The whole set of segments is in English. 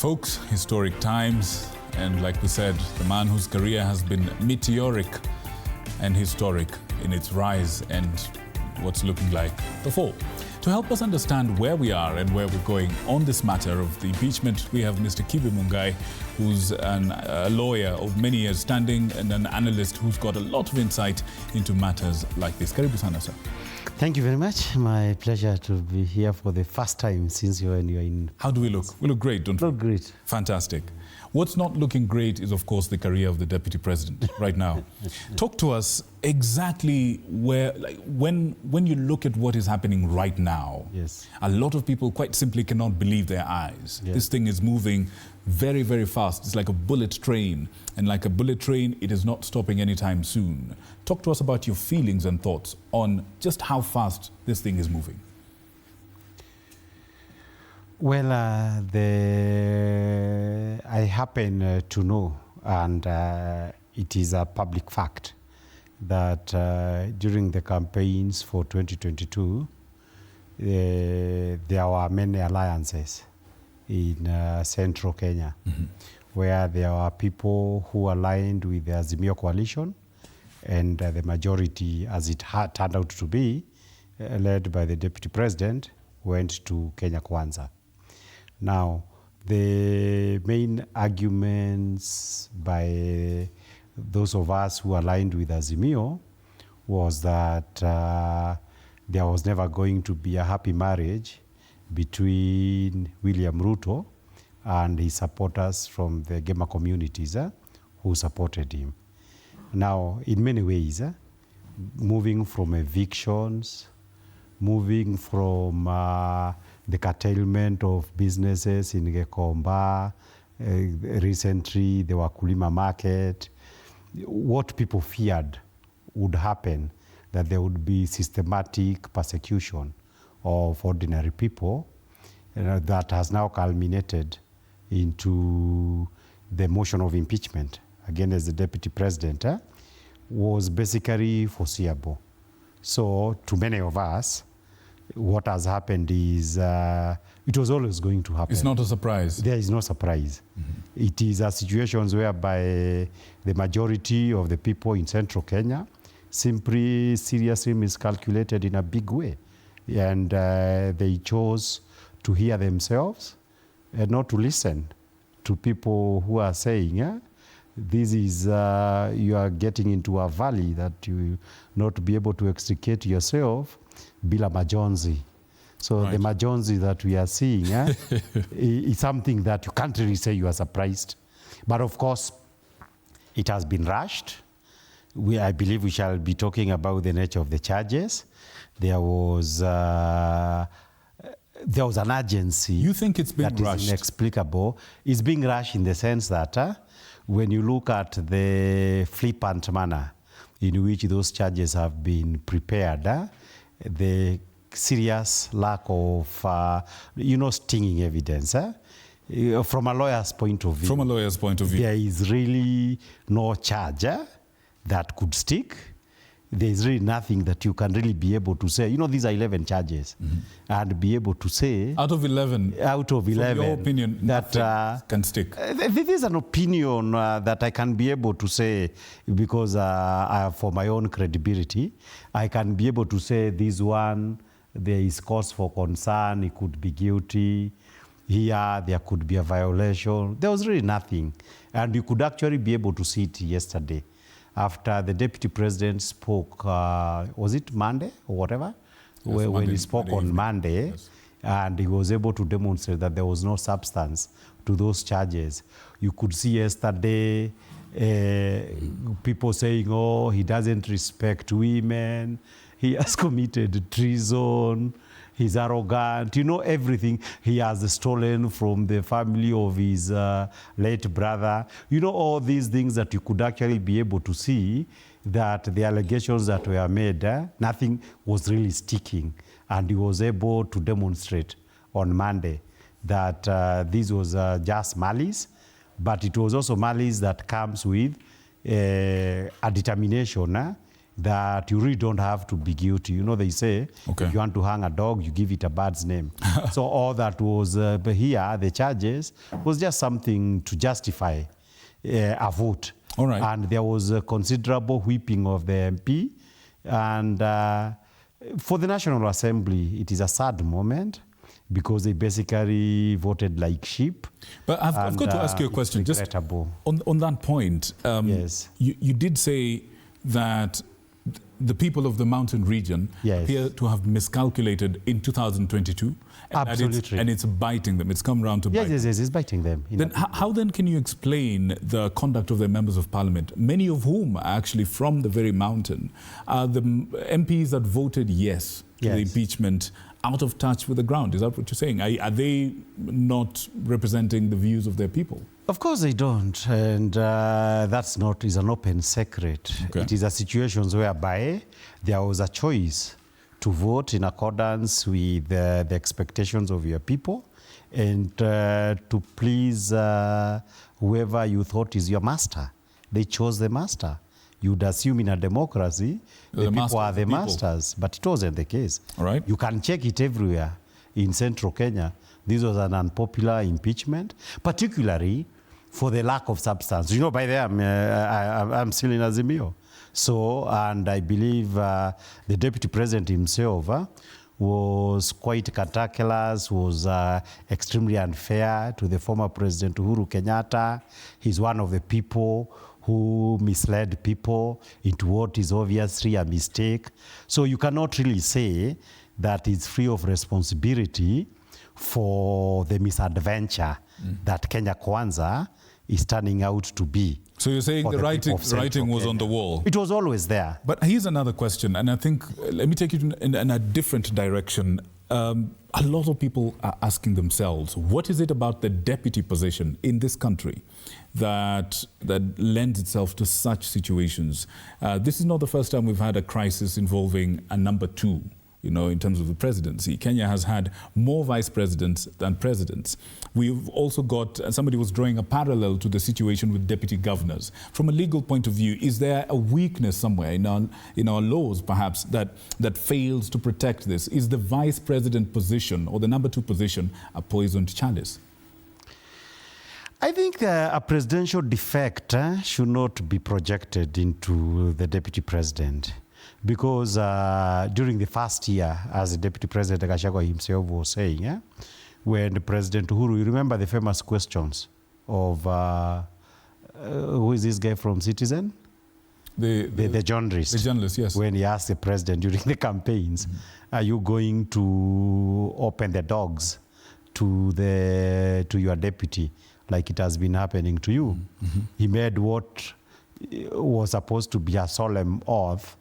folks, historic times, and like we said, the man whose career has been meteoric and historic in its rise and what's looking like the fall. To help us understand where we are and where we're going on this matter of the impeachment, we have Mr. Kibe Mungai, who's a lawyer of many years standing and an analyst who's got a lot of insight into matters like this. Karibu sana, sir. Thank you very much. My pleasure to be here for the first time since you're in... How do we look? We look great, don't we? Look great. Fantastic. What's not looking great is, of course, the career of the Deputy President right now. Talk to us exactly where, like, when you look at what is happening right now, yes, a lot of people quite simply cannot believe their eyes. Yes. This thing is moving very, very fast. It's like a bullet train. And like a bullet train, it is not stopping anytime soon. Talk to us about your feelings and thoughts on just how fast this thing is moving. Well, I happen to know, and it is a public fact, that during the campaigns for 2022, there were many alliances in central Kenya, where there were people who aligned with the Azimio coalition, and the majority, as it had turned out to be, led by the Deputy President, went to Kenya Kwanza. Now, the main arguments by those of us who aligned with Azimio was that there was never going to be a happy marriage between William Ruto and his supporters from the Gema communities who supported him. Now, in many ways, moving from evictions, moving from the curtailment of businesses in Gekomba, recently the Wakulima market, what people feared would happen, that there would be systematic persecution of ordinary people, that has now culminated into the motion of impeachment against the Deputy President, was basically foreseeable. So to many of us, what has happened is it was always going to happen. It's not a surprise. There is no surprise. It is a situations whereby the majority of the people in central Kenya simply seriously miscalculated in a big way. And they chose to hear themselves and not to listen to people who are saying, this is, you are getting into a valley that you will not be able to extricate yourself bila majonzi. So right. The majonzi that we are seeing is something that you can't really say you are surprised. But of course, it has been rushed. I believe we shall be talking about the nature of the charges. There was an urgency. You think it's been rushed? Is inexplicable. It's being rushed in the sense that when you look at the flippant manner in which those charges have been prepared, the serious lack of, stinging evidence. From a lawyer's point of view. From a lawyer's point of view. There is really no charge that could stick. There is really nothing that you can really be able to say. These are 11 charges. And be able to say... Out of 11? Out of 11. From your opinion, that can stick? This is an opinion that I can be able to say because for my own credibility, I can be able to say this one, there is cause for concern, he could be guilty. Here, there could be a violation. There was really nothing. And you could actually be able to see it yesterday. After the Deputy President spoke, was it Monday or whatever? Yes, when he spoke on Monday, yes. And he was able to demonstrate that there was no substance to those charges. You could see yesterday people saying, oh, he doesn't respect women, he has committed treason, he's arrogant, everything. He has stolen from the family of his late brother. All these things that you could actually be able to see that the allegations that were made, nothing was really sticking. And he was able to demonstrate on Monday that this was just malice, but it was also malice that comes with a determination that you really don't have to be guilty. You know, they say, Okay. if you want to hang a dog, you give it a bird's name. So all that was here, the charges, was just something to justify a vote. All right. And there was a considerable whipping of the MP. And for the National Assembly, it is a sad moment because they basically voted like sheep. But I've got to ask you a question. Just on that point, yes. you did say that the people of the mountain region yes. appear to have miscalculated in 2022. Absolutely. And it's biting them. It's come around to bite them. Yes, it's biting them. Then how then can you explain the conduct of the members of parliament, many of whom are actually from the very mountain? The MPs that voted yes to the impeachment out of touch with the ground? Is that what you're saying? Are they not representing the views of their people? Of course they don't, and that's not is an open secret. Okay. It is a situation whereby there was a choice to vote in accordance with the expectations of your people and to please whoever you thought is your master. They chose the master. You'd assume in a democracy the people are the masters, but it wasn't the case. All right. You can check it everywhere in central Kenya. This was an unpopular impeachment, particularly for the lack of substance. You know, by there, I'm still in Azimio. So, and I believe the deputy president himself was quite cantankerous, was extremely unfair to the former president Uhuru Kenyatta. He's one of the people who misled people into what is obviously a mistake. So you cannot really say that it's free of responsibility for the misadventure that Kenya Kwanza is turning out to be. So you're saying the writing was on the wall? It was always there. But here's another question, and I think, let me take you in a different direction. A lot of people are asking themselves, what is it about the deputy position in this country that lends itself to such situations? This is not the first time we've had a crisis involving a number two, you know, in terms of the presidency. Kenya has had more vice presidents than presidents. We've also got, somebody was drawing a parallel to the situation with deputy governors. From a legal point of view, is there a weakness somewhere in our laws, perhaps, that fails to protect this? Is the vice president position or the number two position a poisoned chalice? I think a presidential defect should not be projected into the deputy president. Because during the first year, as the Deputy President Gachagua himself was saying, when the President Uhuru, you remember the famous questions of, who is this guy from Citizen? The journalist. The journalist, yes. When he asked the president during the campaigns, are you going to open the dogs to your deputy like it has been happening to you? He made what was supposed to be a solemn oath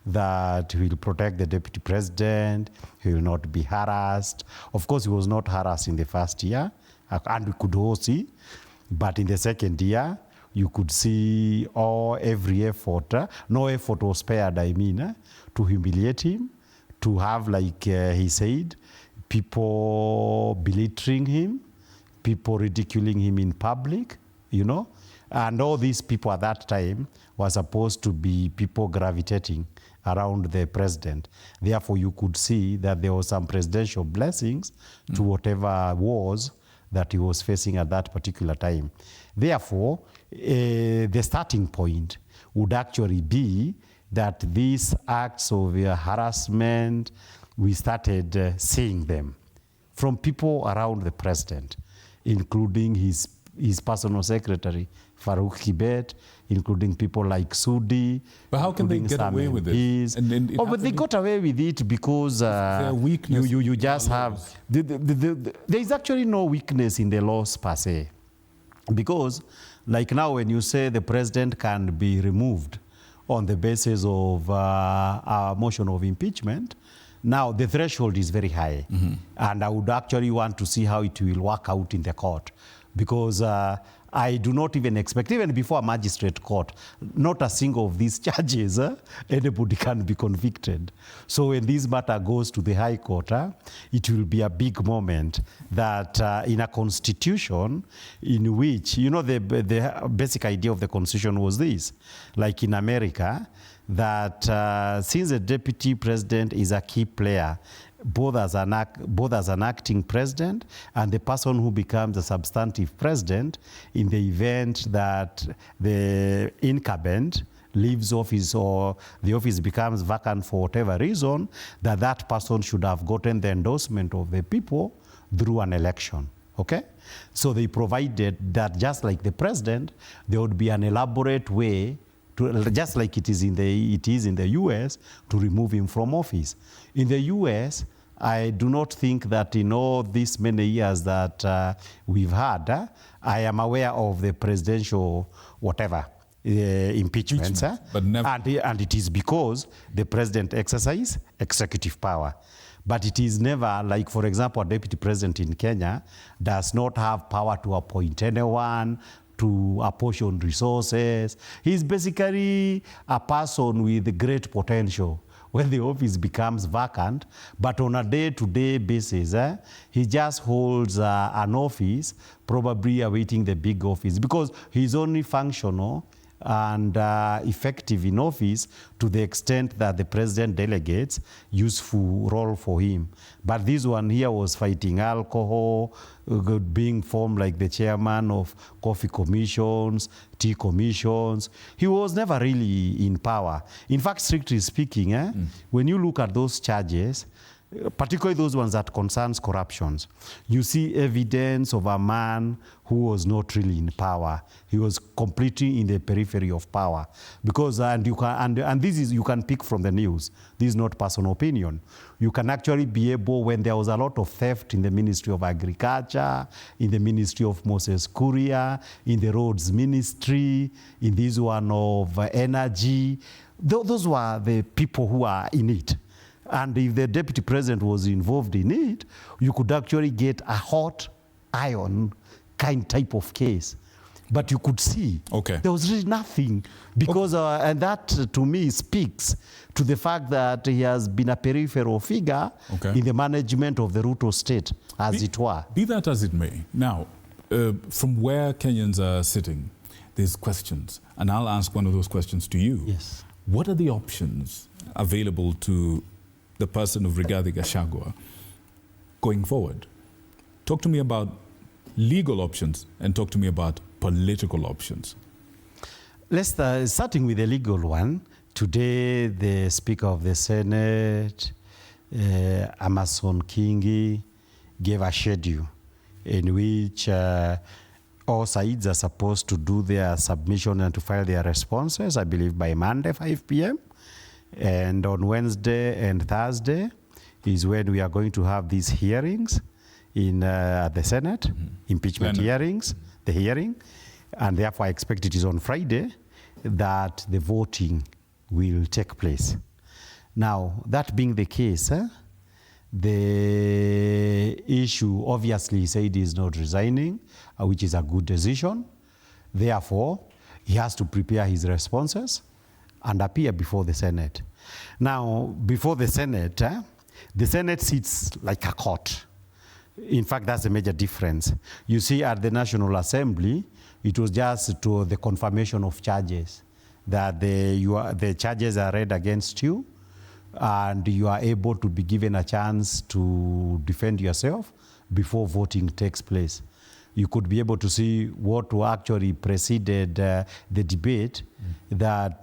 that he will protect the deputy president, he will not be harassed. Of course, he was not harassed in the first year, and we could all see, but in the second year, you could see every effort, no effort was spared, I mean, to humiliate him, to have, like he said, people belittling him, people ridiculing him in public, you know, and all these people at that time were supposed to be people gravitating around the president. Therefore, you could see that there was some presidential blessings to whatever wars that he was facing at that particular time. Therefore, the starting point would actually be that these acts of harassment, we started seeing them from people around the president, including his personal secretary, Farouk Kibet, including people like Sudi. But how can they get away with this? But they got away with it because you just have... there is actually no weakness in the laws per se. Because, like now, when you say the president can be removed on the basis of a motion of impeachment, now the threshold is very high. And I would actually want to see how it will work out in the court. Because I do not even expect, even before a magistrate court, not a single of these charges, anybody can be convicted. So when this matter goes to the High Court, it will be a big moment that in a constitution in which, you know, the basic idea of the constitution was this, like in America, that since the deputy president is a key player, both as an acting president and the person who becomes a substantive president in the event that the incumbent leaves office or the office becomes vacant for whatever reason, that person should have gotten the endorsement of the people through an election. Okay? So they provided that just like the president, there would be an elaborate way to, just like it is in the US, to remove him from office. In the US, I do not think that in all these many years that we've had, I am aware of the presidential whatever impeachments. But never. And it is because the president exercises executive power. But it is never, like, for example, a deputy president in Kenya does not have power to appoint anyone, to apportion resources. He's basically a person with great potential when the office becomes vacant, but on a day-to-day basis, he just holds an office, probably awaiting the big office, because he's only functional and effective in office to the extent that the president delegates useful role for him. But this one here was fighting alcohol, being formed like the chairman of coffee commissions, tea commissions. He was never really in power. In fact, strictly speaking, when you look at those charges, particularly those ones that concerns corruptions, you see evidence of a man who was not really in power. He was completely in the periphery of power. Because, and this is, you can pick from the news. This is not personal opinion. You can actually be able, when there was a lot of theft in the Ministry of Agriculture, in the Ministry of Moses Kuria, in the Roads Ministry, in this one of Energy, those were the people who are in it. And if the deputy president was involved in it, you could actually get a hot iron kind type of case. But you could see there was really nothing. Because, and that to me speaks to the fact that he has been a peripheral figure in the management of the Ruto state, as it were. Be that as it may. Now, from where Kenyans are sitting, there's questions. And I'll ask one of those questions to you. Yes. What are the options available to the person of Rigathi Gachagua going forward? Talk to me about legal options and talk to me about political options. Let's start starting with the legal one. Today, the Speaker of the Senate, Amason Kingi, gave a schedule in which all sides are supposed to do their submission and to file their responses, I believe by Monday, 5 p.m. And on Wednesday and Thursday is when we are going to have these hearings in the Senate, impeachment hearings, the hearing. And therefore, I expect it is on Friday that the voting will take place. Now, that being the case, the issue, obviously, he said he is not resigning, which is a good decision. Therefore, he has to prepare his responses and appear before the Senate. Now, before the Senate sits like a court. In fact, that's a major difference. You see, at the National Assembly, it was just to the confirmation of charges, that the charges are read against you, and you are able to be given a chance to defend yourself before voting takes place. You could be able to see what actually preceded the debate that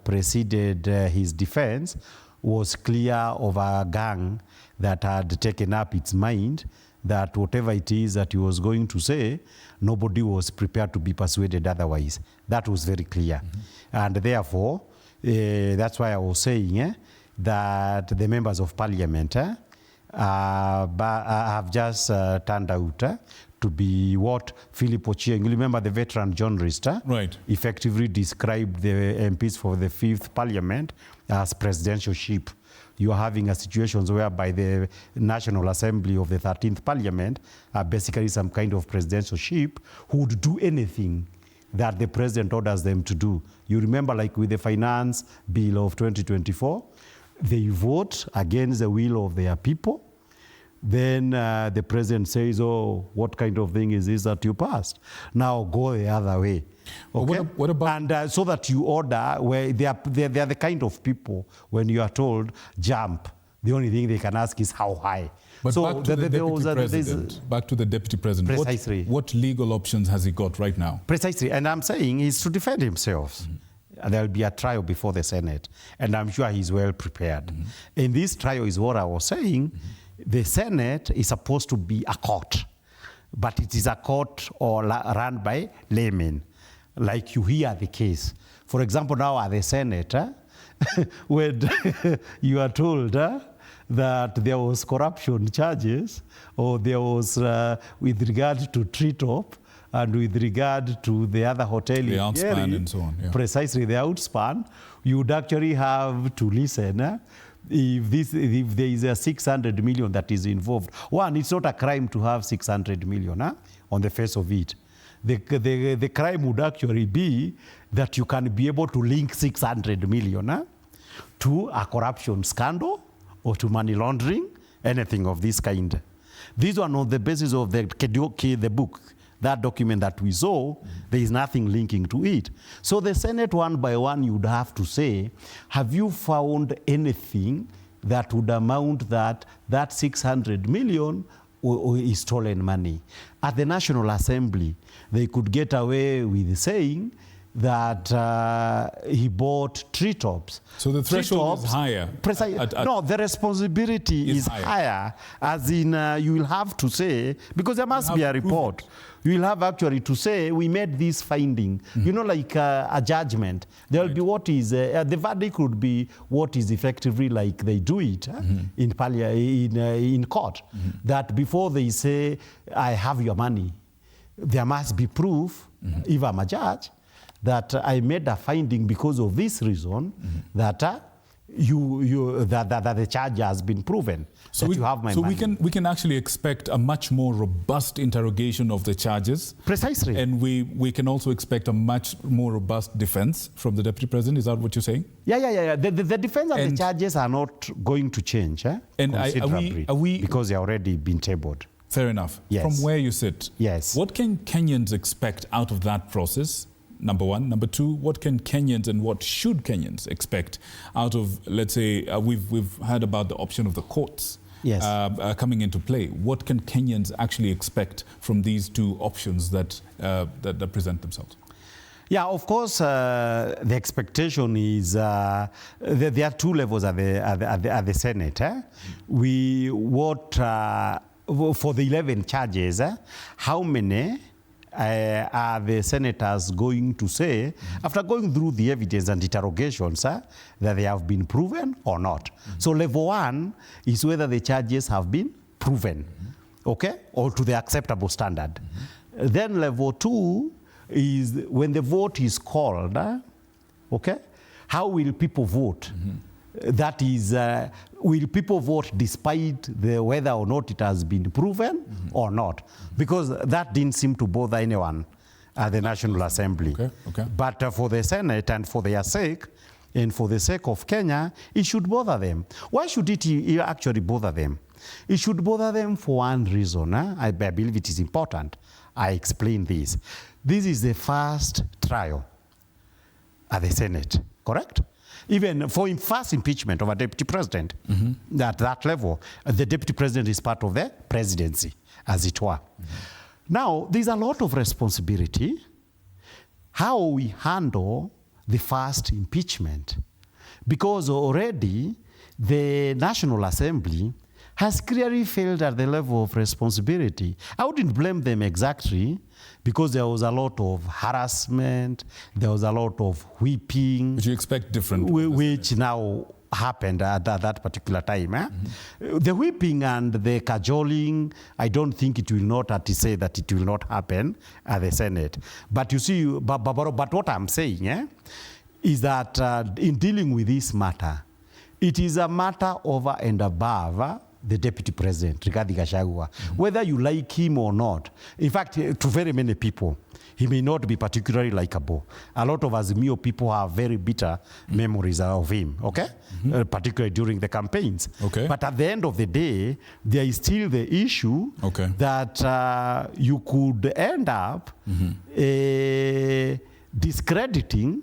preceded his defense was clear of a gang that had taken up its mind that whatever it is that he was going to say, nobody was prepared to be persuaded otherwise. That was very clear. And therefore, that's why I was saying that the members of parliament have just turned out to to be what Philip Ochieng, you remember the veteran journalist, right, effectively described the MPs for the 5th Parliament as presidential sheep. You are having a situations whereby the National Assembly of the 13th Parliament are basically some kind of presidential sheep who would do anything that the president orders them to do. You remember, like with the finance bill of 2024, they vote against the will of their people. Then the president says, oh, what kind of thing is this that you passed? Now go the other way. Okay? What about... And so that you order, where they are the kind of people, when you are told, jump, the only thing they can ask is how high. But so back to the deputy president. Precisely. What legal options has he got right now? Precisely. And I'm saying he's to defend himself. Mm-hmm. There will be a trial before the Senate. And I'm sure he's well prepared. Mm-hmm. And this trial is what I was saying. Mm-hmm. The Senate is supposed to be a court. But it is a court run by laymen. Like you hear the case. For example, now at the Senate, when you are told that there was corruption charges, or there was with regard to treetop and with regard to the other hotel, the outspan and so on. Yeah. Precisely, the outspan, you would actually have to listen. If there is a 600 million that is involved, one, it's not a crime to have 600 million on the face of it. The crime would actually be that you can be able to link 600 million to a corruption scandal or to money laundering, anything of this kind. These were on the basis of the book, that document that we saw. There is nothing linking to it. So the Senate, one by one, you would have to say, have you found anything that would amount that 600 million is stolen money? At the National Assembly, they could get away with saying that he bought treetops. So the threshold is higher. No, the responsibility is higher. As in, you will have to say, because there must be a report. You will have actually to say, we made this finding. You know, like a judgment. There will be what is, the verdict would be what is effectively like they do it in court. That before they say, I have your money, there must be proof, if I'm a judge, that I made a finding because of this reason, that that the charge has been proven. So you have my money. we can actually expect a much more robust interrogation of the charges. Precisely. And we can also expect a much more robust defense from the Deputy President. Is that what you're saying? Yeah. The defense and the charges are not going to change considerably, because they've already been tabled. Fair enough. Yes. From where you sit, yes. What can Kenyans expect out of that process? Number one. Number two, what can Kenyans and what should Kenyans expect out of, let's say, we've heard about the option of the courts coming into play. What can Kenyans actually expect from these two options that present themselves? Yeah, of course, the expectation is there are two levels at the Senate. For the 11 charges, how many are the senators going to say, after going through the evidence and interrogations, that they have been proven or not? So level one is whether the charges have been proven, okay, or to the acceptable standard. Then level two is when the vote is called, okay, how will people vote? That is, will people vote despite whether or not it has been proven or not? Because that didn't seem to bother anyone at the National Assembly. Okay. But for the Senate and for their sake, and for the sake of Kenya, it should bother them. Why should it actually bother them? It should bother them for one reason. I believe it is important. I explain this. This is the first trial at the Senate, correct? Even for first impeachment of a deputy president, at that level, the deputy president is part of the presidency, as it were. Now, there's a lot of responsibility how we handle the first impeachment, because already the National Assembly has clearly failed at the level of responsibility. I wouldn't blame them exactly, because there was a lot of harassment, there was a lot of whipping. But you expect different. Which now happened at that particular time. The whipping and the cajoling, I don't think it will not say that it will not happen at the Senate. But you see, but what I'm saying is that in dealing with this matter, it is a matter over and above the Deputy President, Rigathi Gachagua, whether you like him or not. In fact, to very many people, he may not be particularly likable. A lot of Azimio people have very bitter memories of him, okay? Particularly during the campaigns. Okay. But at the end of the day, there is still the issue that you could end up discrediting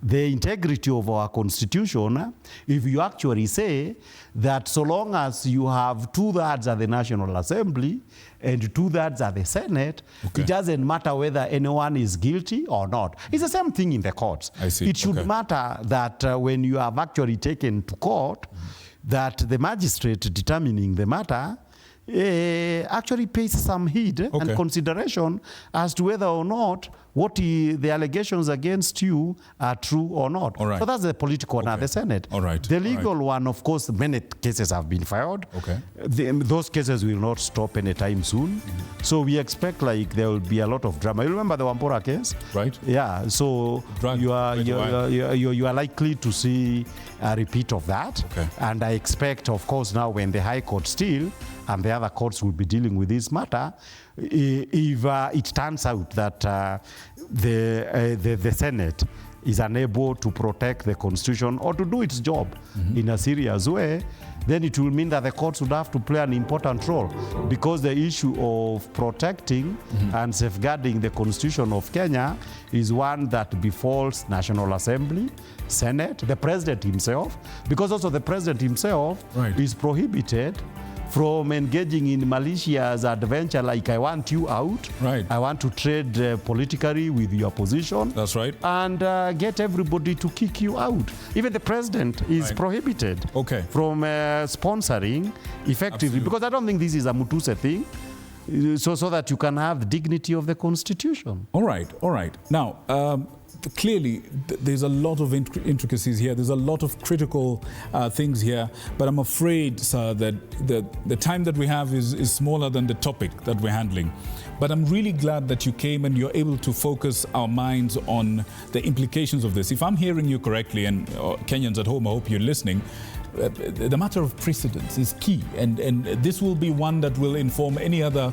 the integrity of our constitution if you actually say that so long as you have 2/3 at the National Assembly and 2/3 at the Senate, it doesn't matter whether anyone is guilty or not. It's the same thing in the courts. I see. It should matter that when you have actually taken to court, that the magistrate determining the matter actually pays some heed and consideration as to whether or not the allegations against you are true or not. So that's the political one at the Senate. The legal one, of course, many cases have been filed. Those cases will not stop anytime soon. So we expect like there will be a lot of drama. You remember the Wambora case? Yeah. So you are likely to see a repeat of that. And I expect, of course, now when the High Court still and the other courts will be dealing with this matter, if it turns out that the Senate is unable to protect the Constitution or to do its job in a serious way, then it will mean that the courts would have to play an important role, because the issue of protecting and safeguarding the Constitution of Kenya is one that befalls National Assembly, Senate, the President himself, because also the President himself is prohibited from engaging in malicious adventure like I want you out, I want to trade politically with your opposition. That's right. And get everybody to kick you out. Even the president is prohibited from sponsoring effectively, because I don't think this is a Mutuse thing, so that you can have the dignity of the Constitution. All right. Now, clearly, there's a lot of intricacies here. There's a lot of critical things here. But I'm afraid, sir, that the time that we have is smaller than the topic that we're handling. But I'm really glad that you came and you're able to focus our minds on the implications of this. If I'm hearing you correctly, and Kenyans at home, I hope you're listening, the matter of precedence is key, and this will be one that will inform any other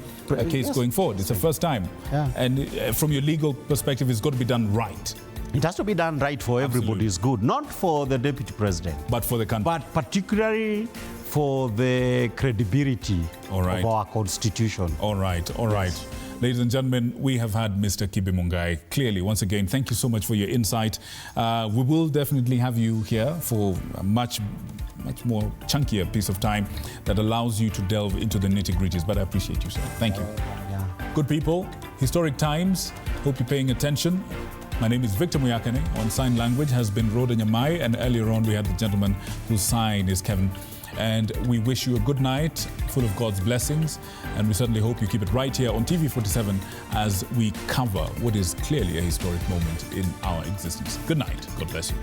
case going forward. It's the first time. And from your legal perspective, it's got to be done right. It has to be done right for everybody's good, not for the Deputy President, but for the country. But particularly for the credibility of our Constitution. All right. Ladies and gentlemen, we have had Mr. Kibe Mungai. Clearly, once again, thank you so much for your insight. We will definitely have you here for a much more chunkier piece of time that allows you to delve into the nitty-gritties. But I appreciate you, sir. Thank you. Good people, historic times. Hope you're paying attention. My name is Victor Muyakane. On sign language has been Rhoda Nyamai, and earlier on we had the gentleman whose sign is Kevin. And we wish you a good night, full of God's blessings. And we certainly hope you keep it right here on TV47 as we cover what is clearly a historic moment in our existence. Good night. God bless you.